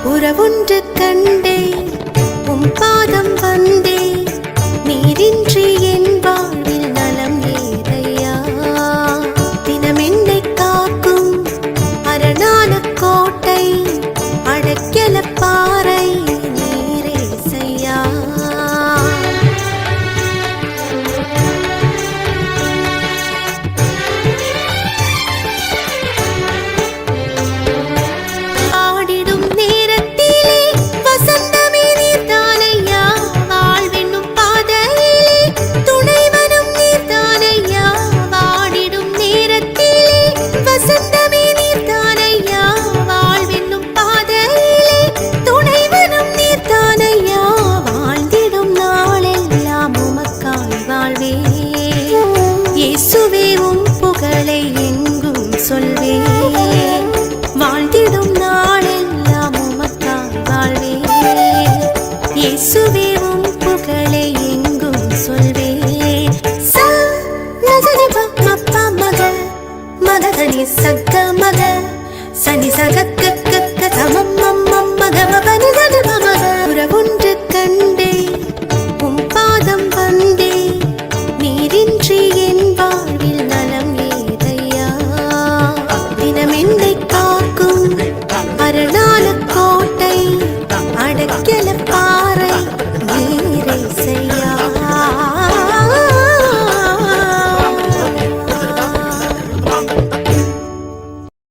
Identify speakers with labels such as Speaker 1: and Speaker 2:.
Speaker 1: உறவொன்று கண்டே உம் பாதம் வந்தே நீரின்றி என் வாழ்வில் நலம் ஏதையா தினம் என்னை காக்கும் அரணான கோட்டை அடக்கல பாறை நீரே செய்யா இயேசுவே உம் புகழை எங்கும் சொல்வே வாழ்ந்திடும் நாளெல்லாம் உமக்காய் வாழ்வே இயேசுவே உம் புகழை எங்கும் சொல்வே ச நசனி ப மப்ப மக மகதனி சக்க மக சனி சக